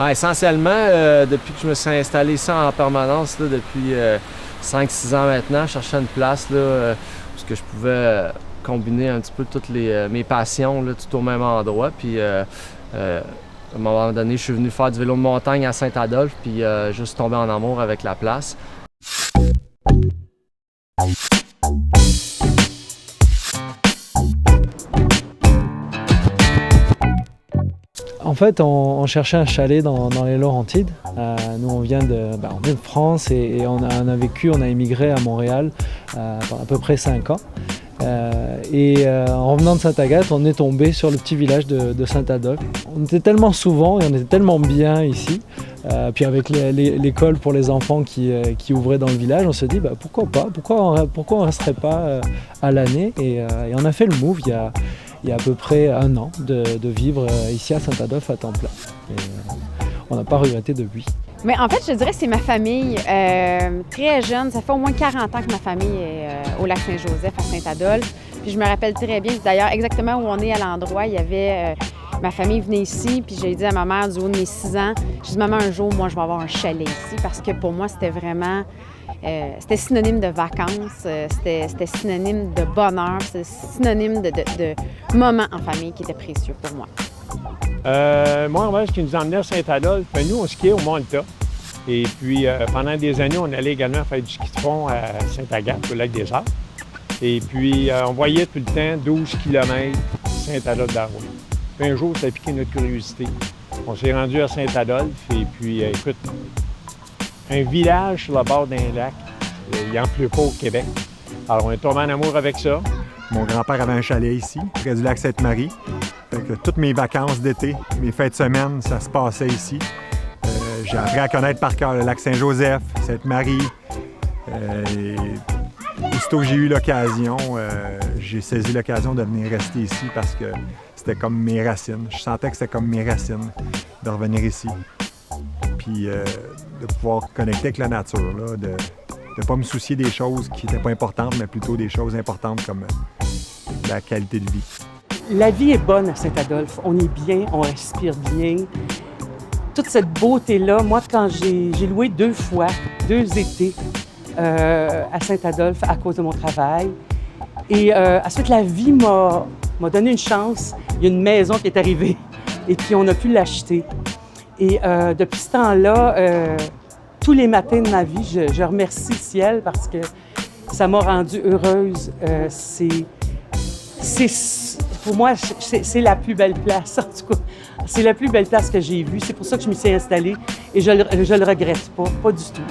Essentiellement, depuis que je me suis installé ici en permanence, là, depuis 5-6 ans maintenant, je cherchais une place là, où que je pouvais combiner un petit peu toutes mes passions là, tout au même endroit. Puis à un moment donné, je suis venu faire du vélo de montagne à Saint-Adolphe, puis juste tombé en amour avec la place. En fait, on cherchait un chalet dans les Laurentides. Nous, on vient de France et on a vécu, on a émigré à Montréal pendant à peu près 5 ans. En revenant de Sainte-Agathe, on est tombé sur le petit village de Saint-Adolphe. On était tellement souvent et on était tellement bien ici. Puis avec l'école pour les enfants qui ouvrait dans le village, on se dit pourquoi pas, pourquoi on resterait pas à l'année et on a fait le move il y a à peu près 1 an de vivre ici à Saint-Adolphe à temps plein. On n'a pas regretté depuis. Mais en fait, je dirais que c'est ma famille. Très jeune, ça fait au moins 40 ans que ma famille est au Lac-Saint-Joseph, à Saint-Adolphe. Puis je me rappelle très bien, d'ailleurs, exactement où on est à l'endroit, il y avait... ma famille venait ici, puis j'ai dit à ma mère du haut de mes 6 ans, j'ai dit « Maman, un jour, moi, je vais avoir un chalet ici. » Parce que pour moi, c'était vraiment... c'était synonyme de vacances, c'était synonyme de bonheur, c'était synonyme de moments en famille qui étaient précieux pour moi. Moi, ce qui nous emmenait à Saint-Adolphe, nous, on skiait au Mont-Alta. Et puis, pendant des années, on allait également faire du ski de fond à Sainte-Agathe, au lac des Arts. Et puis, on voyait tout le temps 12 km Saint-Adolphe-d'Arrois. Puis un jour, ça a piqué notre curiosité. On s'est rendu à Saint-Adolphe et puis, écoute, un village sur le bord d'un lac, il n'en pleut pas au Québec. Alors, on est tombé en amour avec ça. Mon grand-père avait un chalet ici, près du lac Sainte-Marie. Fait que toutes mes vacances d'été, mes fêtes de semaine, ça se passait ici. J'ai appris à connaître par cœur le lac Saint-Joseph, Sainte-Marie. Aussitôt que j'ai eu l'occasion, j'ai saisi l'occasion de venir rester ici parce que c'était comme mes racines. Je sentais que c'était comme mes racines de revenir ici. Puis de pouvoir connecter avec la nature, là, de ne pas me soucier des choses qui n'étaient pas importantes, mais plutôt des choses importantes comme la qualité de vie. La vie est bonne à Saint-Adolphe. On est bien, on respire bien. Toute cette beauté-là, moi, quand j'ai loué 2 fois, 2 étés à Saint-Adolphe à cause de mon travail. Et ensuite, la vie m'a donné une chance. Il y a une maison qui est arrivée et puis on a pu l'acheter. Et depuis ce temps-là, tous les matins de ma vie, je remercie le ciel parce que ça m'a rendue heureuse. Pour moi, c'est la plus belle place, en tout cas. C'est la plus belle place que j'ai vue. C'est pour ça que je m'y suis installée et je le regrette pas du tout.